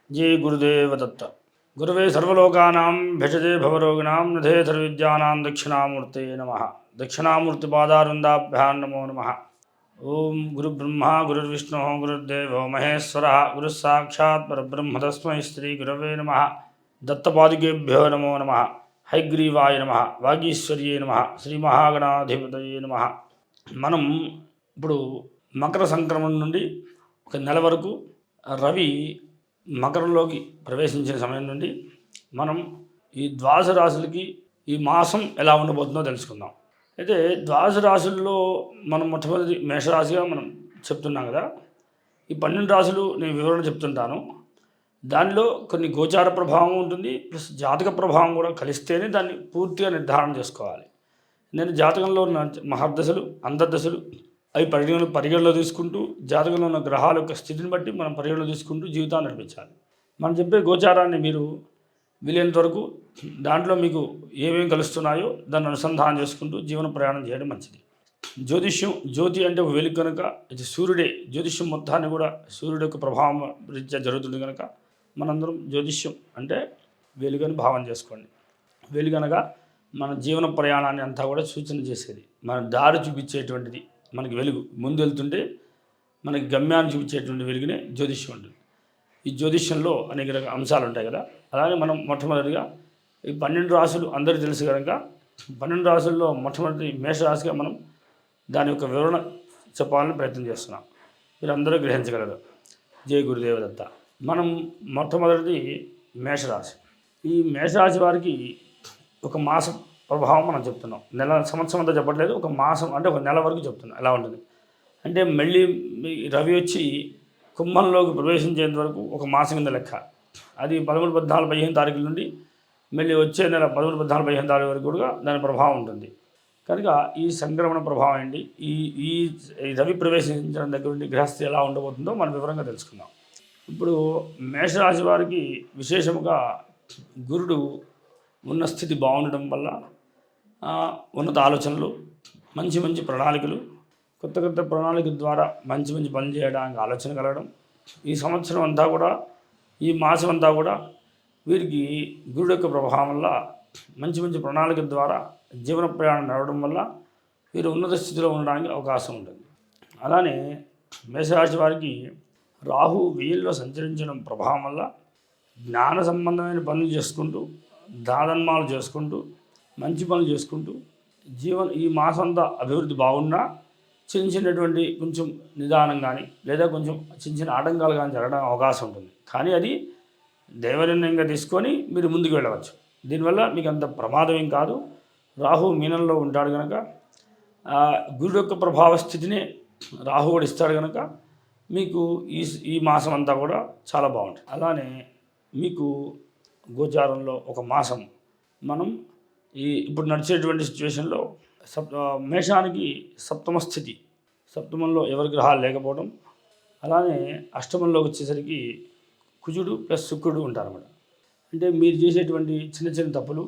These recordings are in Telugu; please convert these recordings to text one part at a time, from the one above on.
जय गुरुदेव दत्त। गुरुवे सर्वलोकानां भिषजे भवरोगिणां निधे सर्वविद्यानां दक्षिणामूर्ते नमः। दक्षिणामूर्तिपादारविन्दाभ्यां नमो नमः। ओं गुरुब्रह्मा गुरुर्विष्णु गुरुर्देवो महेश्वरः गुरुस्साक्षात् परब्रह्म तस्मै श्रीगुरवे नमः। दत्तपादुकेभ्यो नमो नमः। హైగ్రీవాయ నమః, వాగీశ్వర్యే నమః, శ్రీ మహాగణాధిపతయే నమః. మనం ఇప్పుడు మకర సంక్రమణ నుండి ఒక నెల వరకు రవి మకరంలోకి ప్రవేశించిన సమయం నుండి మనం ఈ ద్వాదశ రాశులకి ఈ మాసం ఎలా ఉండబోతుందో తెలుసుకుందాం. అయితే ద్వాదశ రాశుల్లో మనం మొట్టమొదటి మేషరాశిగా మనం చెప్తున్నాం కదా. ఈ 12 రాశులు నేను వివరణ చెప్తుంటాను. దానిలో కొన్ని గోచార ప్రభావం ఉంటుంది, ప్లస్ జాతక ప్రభావం కూడా కలిస్తేనే దాన్ని పూర్తిగా నిర్ధారణ చేసుకోవాలి. నేను జాతకంలో ఉన్న మహర్దశలు అంతర్దశలు అవి పరిగణలో తీసుకుంటూ జాతకంలో ఉన్న గ్రహాల యొక్క స్థితిని బట్టి మనం పరిగణలో తీసుకుంటూ జీవితాన్ని నడిపించాలి. మనం చెప్పే గోచారాన్ని మీరు వీలైనంత వరకు దాంట్లో మీకు ఏమేమి కలుస్తున్నాయో దాన్ని అనుసంధానం చేసుకుంటూ జీవన ప్రయాణం చేయడం మంచిది. జ్యోతిష్యం, జ్యోతి అంటే ఒక వెలుగు కనుక ఇది సూర్యుడే. జ్యోతిష్యం మొత్తాన్ని కూడా సూర్యుడు యొక్క ప్రభావం రీత్యా జరుగుతుంది కనుక మనందరం జ్యోతిష్యం అంటే వెలుగని భావన చేసుకోండి. వెలుగనగా మన జీవన ప్రయాణాన్ని అంతా కూడా సూచన చేసేది, మన దారి చూపించేటువంటిది. మనకి వెలుగు ముందు వెళ్తుంటే మనకి గమ్యాన్ని చూపించేటువంటి వెలుగునే జ్యోతిష్యం ఉంటుంది. ఈ జ్యోతిష్యంలో అనేక రకాల అంశాలు ఉంటాయి కదా. అలాగే మనం మొట్టమొదటిగా ఈ 12 రాశులు అందరికీ తెలుసు కనుక 12 రాశుల్లో మొట్టమొదటి మేషరాశిగా మనం దాని యొక్క వివరణ చెప్పాలని ప్రయత్నం చేస్తున్నాం. మీరు అందరూ గ్రహించగలరు. జై గురుదేవ దత్త. మనం మొట్టమొదటిది మేషరాశి. ఈ మేషరాశి వారికి ఒక మాసం ప్రభావం మనం చెప్తున్నాం. సంవత్సరం అంతా చెప్పట్లేదు, ఒక మాసం అంటే ఒక నెల వరకు చెప్తున్నాం ఎలా ఉంటుంది అంటే. మళ్ళీ రవి వచ్చి కుంభంలోకి ప్రవేశించేంత వరకు ఒక మాసం కింద లెక్క. అది 13, 14, 15 తారీఖుల నుండి మళ్ళీ వచ్చే నెల 13, 14, 15 తారీఖు వరకు కూడా దాని ప్రభావం ఉంటుంది. కనుక ఈ సంక్రమణ ప్రభావం ఏంటి, ఈ ఈ రవి ప్రవేశించడం దగ్గర నుండి గ్రహస్థితి ఎలా ఉండబోతుందో మనం వివరంగా తెలుసుకుందాం. ఇప్పుడు మేషరాశి వారికి విశేషముగా గురుడు ఉన్న స్థితి బాగుండడం వల్ల ఉన్నత ఆలోచనలు, మంచి మంచి ప్రణాళికలు, కొత్త కొత్త ప్రణాళికల ద్వారా మంచి మంచి పనులు చేయడానికి ఆలోచన కలగడం, ఈ సంవత్సరం అంతా కూడా ఈ మాసం అంతా కూడా వీరికి గురుడు యొక్క ప్రభావం వల్ల మంచి మంచి ప్రణాళికల ద్వారా జీవన ప్రయాణం నడవడం వల్ల వీరు ఉన్నత స్థితిలో ఉండడానికి అవకాశం ఉంటుంది. అలానే మేషరాశి వారికి రాహు వెయ్యిల్లో సంచరించడం ప్రభావం వల్ల జ్ఞాన సంబంధమైన పనులు చేసుకుంటూ, దానధర్మాలు చేసుకుంటూ, మంచి పనులు చేసుకుంటూ ఈ మాసంతా అభివృద్ధి బాగున్నా చిన్న చిన్నటువంటి కొంచెం నిదానం కానీ లేదా కొంచెం చిన్న చిన్న ఆటంకాలు కానీ జరగడం అవకాశం ఉంటుంది. కానీ అది దైవనిర్ణయంగా తీసుకొని మీరు ముందుకు వెళ్ళవచ్చు. దీనివల్ల మీకు అంత ప్రమాదం ఏం కాదు. రాహు మీనంలో ఉంటాడు కనుక గురుడు యొక్క ప్రభావ స్థితిని రాహు కూడా ఇస్తాడు కనుక మీకు ఈ మాసం అంతా కూడా చాలా బాగుంటుంది. అలానే మీకు గోచారంలో ఒక మాసం మనం ఇప్పుడు నడిచేటువంటి సిచ్యువేషన్లో మేషానికి సప్తమ స్థితి, సప్తమంలో ఎవరి గ్రహాలు లేకపోవడం, అలానే అష్టమంలోకి వచ్చేసరికి కుజుడు ప్లస్ శుక్రుడు ఉంటారన్నమాట. అంటే మీరు చేసేటువంటి చిన్న చిన్న తప్పులు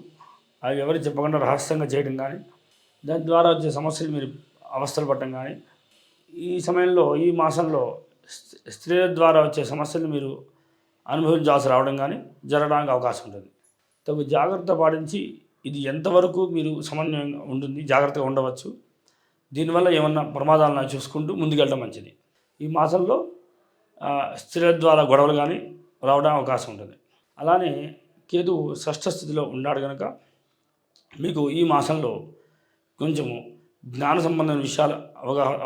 అవి ఎవరికి చెప్పకుండా రహస్యంగా చేయడం కానీ, దాని ద్వారా వచ్చే సమస్యలు మీరు అవస్థలు పడటం కానీ, ఈ సమయంలో ఈ మాసంలో స్త్రీల ద్వారా వచ్చే సమస్యలు మీరు అనుభవించాల్సి రావడం కానీ జరగడానికి అవకాశం ఉంటుంది. తగు జాగ్రత్త పాటించి ఇది ఎంతవరకు మీరు సమన్వయంగా ఉంటుంది, జాగ్రత్తగా ఉండవచ్చు. దీనివల్ల ఏమన్నా ప్రమాదాలను చూసుకుంటూ ముందుకెళ్ళడం మంచిది. ఈ మాసంలో స్త్రీల ద్వారా గొడవలు కానీ రావడానికి అవకాశం ఉంటుంది. అలానే కేతువు షష్ఠ స్థితిలో ఉన్నాడు కనుక మీకు ఈ మాసంలో కొంచెము జ్ఞాన సంబంధమైన విషయాలు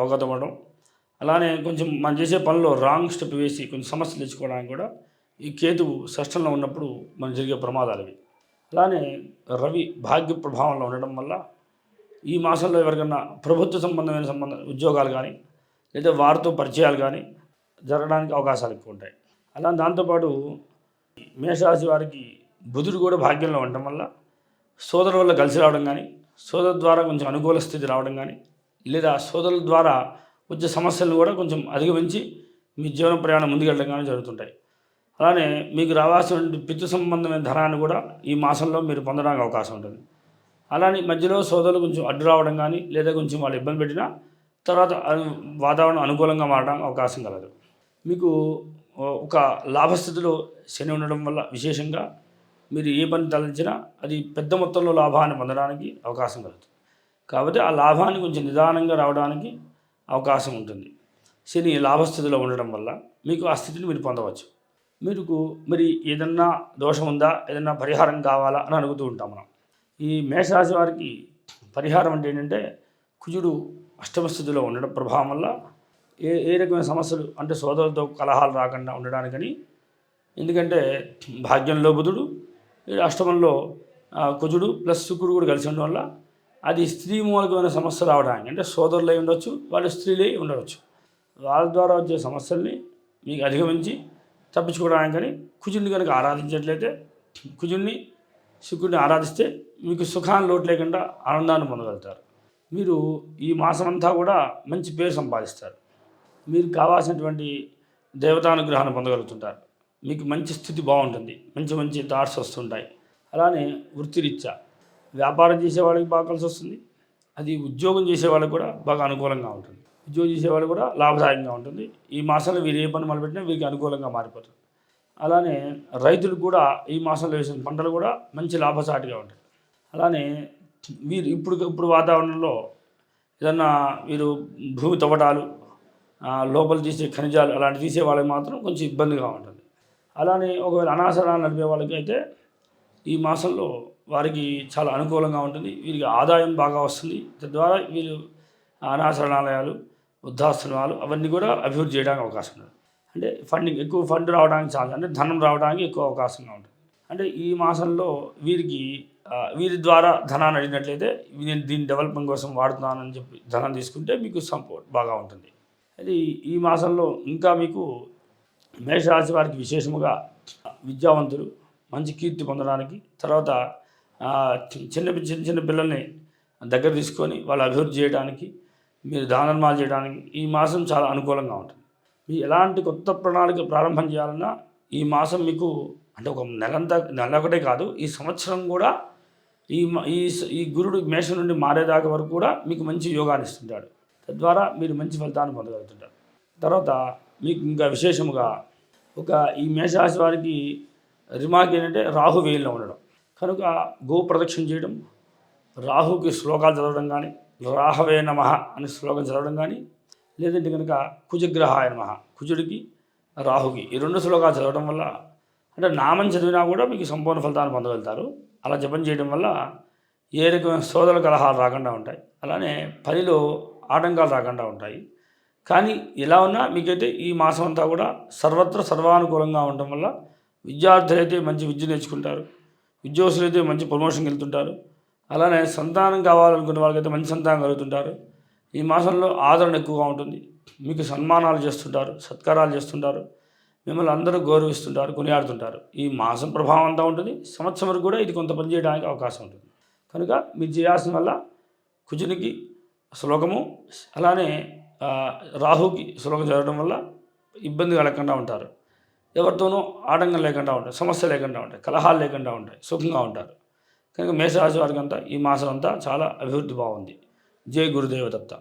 అవగతం అవ్వడం, అలానే కొంచెం మనం చేసే పనిలో రాంగ్ స్టెప్ వేసి కొంచెం సమస్యలు తెచ్చుకోవడానికి కూడా ఈ కేతువు షష్ఠంలో ఉన్నప్పుడు మనకు జరిగే ప్రమాదాలు ఇవి. అలానే రవి భాగ్య ప్రభావంలో ఉండడం వల్ల ఈ మాసంలో ఎవరికన్నా ప్రభుత్వ సంబంధమైన ఉద్యోగాలు కానీ లేదా వారితో పరిచయాలు కానీ జరగడానికి అవకాశాలు ఎక్కువ ఉంటాయి. అలా దాంతోపాటు మేషరాశి వారికి బుధుడు కూడా భాగ్యంలో ఉండడం వల్ల సోదరుల వల్ల కలిసి రావడం కానీ, సోదరు ద్వారా కొంచెం అనుకూల స్థితి రావడం కానీ, లేదా సోదరుల ద్వారా వచ్చే సమస్యలను కూడా కొంచెం అధిగమించి మీ జీవన ప్రయాణం ముందుకెళ్ళడం కానీ జరుగుతుంటాయి. అలానే మీకు రావాల్సిన పితృ సంబంధమైన ధనాన్ని కూడా ఈ మాసంలో మీరు పొందడానికి అవకాశం ఉంటుంది. అలానే మధ్యలో సోదరులు కొంచెం అడ్డు రావడం కానీ లేదా కొంచెం వాళ్ళు ఇబ్బంది పెట్టినా తర్వాత వాతావరణం అనుకూలంగా మారడానికి అవకాశం కలదు. మీకు ఒక లాభస్థితిలో శని ఉండడం వల్ల విశేషంగా మీరు ఏ పని తలచినా అది పెద్ద మొత్తంలో లాభాన్ని పొందడానికి అవకాశం కలుగుతుంది. కాబట్టి ఆ లాభాన్ని కొంచెం నిదానంగా రావడానికి అవకాశం ఉంటుంది. శని లాభస్థితిలో ఉండడం వల్ల మీకు ఆ స్థితిని మీరు పొందవచ్చు. మీకు మరి ఏదన్నా దోషం ఉందా, ఏదన్నా పరిహారం కావాలా అని అడుగుతూ ఉంటాం మనం. ఈ మేషరాశి వారికి పరిహారం అంటే ఏంటంటే, కుజుడు అష్టమ స్థితిలో ఉండడం ప్రభావం వల్ల ఏ ఏ రకమైన సమస్యలు అంటే సోదరులతో కలహాలు రాకుండా ఉండడానికని, ఎందుకంటే భాగ్యంలో బుధుడు, అష్టమంలో కుజుడు ప్లస్ శుక్రుడు కూడా కలిసి ఉండడం వల్ల అది స్త్రీ మూలకమైన సమస్య రావడానికి, అంటే సోదరులై ఉండొచ్చు, వాళ్ళు స్త్రీలై ఉండవచ్చు, వాళ్ళ ద్వారా వచ్చే సమస్యల్ని మీకు అధిగమించి తప్పించుకోవడానికని కుజుడిని కనుక ఆరాధించేట్లయితే, కుజుడిని శుక్రుడిని ఆరాధిస్తే మీకు సుఖాన్ని లోటు లేకుండా ఆనందాన్ని పొందగలుగుతారు. మీరు ఈ మాసమంతా కూడా మంచి పేరు సంపాదిస్తారు. మీరు కావాల్సినటువంటి దేవతానుగ్రహాన్ని పొందగలుగుతుంటారు. మీకు మంచి స్థితి బాగుంటుంది, మంచి మంచి థాట్స్ వస్తుంటాయి. అలానే వృత్తిరీత్యా వ్యాపారం చేసే వాళ్ళకి బాగా కలిసి వస్తుంది. అది ఉద్యోగం చేసే వాళ్ళకి కూడా బాగా అనుకూలంగా ఉంటుంది. ఉద్యోగం చేసే వాళ్ళకి కూడా లాభదాయకంగా ఉంటుంది. ఈ మాసంలో వీరు ఏ పని మొదలుపెట్టినా వీరికి అనుకూలంగా మారిపోతుంది. అలానే రైతులకు కూడా ఈ మాసంలో వేసిన పంటలు కూడా మంచి లాభసాటిగా ఉంటాయి. అలానే వీరు ఇప్పుడు వాతావరణంలో ఏదన్నా వీరు భూమి తవ్వటాలు, లోపల తీసే ఖనిజాలు అలాంటివి తీసే వాళ్ళకి మాత్రం కొంచెం ఇబ్బందిగా ఉంటుంది. అలానే ఒకవేళ అనాశనాలు నడిపే వాళ్ళకి అయితే ఈ మాసంలో వారికి చాలా అనుకూలంగా ఉంటుంది. వీరికి ఆదాయం బాగా వస్తుంది. తద్వారా వీరు అనాశరణాలయాలు, వృద్ధాశ్రమాలు అవన్నీ కూడా అభివృద్ధి చేయడానికి అవకాశం ఉంది. అంటే ఎక్కువ ఫండ్ రావడానికి చాలా, అంటే ధనం రావడానికి ఎక్కువ అవకాశంగా ఉంటుంది. అంటే ఈ మాసంలో వీరి ద్వారా ధనాన్ని అడిగినట్లయితే, నేను దీని డెవలప్మెంట్ కోసం వాడుతున్నానని చెప్పి ధనం తీసుకుంటే మీకు సపోర్ట్ బాగా ఉంటుంది. అది ఈ మాసంలో ఇంకా మీకు మేషరాశి వారికి విశేషముగా విద్యావంతులు మంచి కీర్తి పొందడానికి, తర్వాత చిన్న పిల్లల్ని దగ్గర తీసుకొని వాళ్ళు అభివృద్ధి చేయడానికి, మీరు దానధర్మాలు చేయడానికి ఈ మాసం చాలా అనుకూలంగా ఉంటుంది. మీరు ఎలాంటి కొత్త ప్రణాళిక ప్రారంభం చేయాలన్నా ఈ మాసం మీకు, అంటే ఒక నెల ఒకటే కాదు, ఈ సంవత్సరం కూడా ఈ గురుడు మేషం నుండి మారేదాకా వరకు కూడా మీకు మంచి యోగాన్ని ఇస్తుంటాడు. తద్వారా మీరు మంచి ఫలితాన్ని పొందగలుగుతుంటారు. తర్వాత మీకు ఇంకా విశేషముగా ఈ మేషరాశి వారికి రిమార్క్ ఏంటంటే రాహు వేయిలో ఉండడం. కనుక గో ప్రదక్షిణ చేయడం, రాహుకి శ్లోకాలు చదవడం కానీ, రాహవే నమః అని శ్లోకం చదవడం కానీ, లేదంటే కనుక కుజగ్రహాయ నమః, కుజుడికి రాహుకి ఈ 2 శ్లోకాలు చదవడం వల్ల, అంటే నామం చదివినా కూడా మీకు సంపూర్ణ ఫలితాన్ని పొందగలుగుతారు. అలా జపం చేయడం వల్ల ఏ రకమైన సోదర కలహాలు రాకుండా ఉంటాయి. అలానే పనిలో ఆటంకాలు రాకుండా ఉంటాయి. కానీ ఎలా ఉన్నా మీకైతే ఈ మాసం అంతా కూడా సర్వత్ర సర్వానుకూలంగా ఉండటం వల్ల విద్యార్థులైతే మంచి విద్య నేర్చుకుంటారు, ఉద్యోగస్తులైతే మంచి ప్రమోషన్కి వెళ్తుంటారు. అలానే సంతానం కావాలనుకున్న వాళ్ళకైతే మంచి సంతానం కలుగుతుంటారు. ఈ మాసంలో ఆదరణ ఎక్కువగా ఉంటుంది. మీకు సన్మానాలు చేస్తుంటారు, సత్కారాలు చేస్తుంటారు, మిమ్మల్ని అందరూ గౌరవిస్తుంటారు, కొనియాడుతుంటారు. ఈ మాసం ప్రభావం అంతా ఉంటుంది. సంవత్సరం వరకు కూడా ఇది కొంత పని చేయడానికి అవకాశం ఉంటుంది. కనుక మీరు చేయాల్సిన వల్ల కుజునికి శ్లోకము, అలానే రాహుకి శ్లోకం చదవడం వల్ల ఇబ్బంది కలగకుండా ఉంటారు. ఎవరితోనూ ఆటంకం లేకుండా ఉంటాయి, సమస్య లేకుండా ఉంటాయి, కలహాలు లేకుండా ఉంటాయి, సుఖంగా ఉంటారు. కనుక మేషరాశి వారికి అంతా ఈ మాసం అంతా చాలా అభివృద్ధి బాగుంది. జై గురుదేవ దత్త.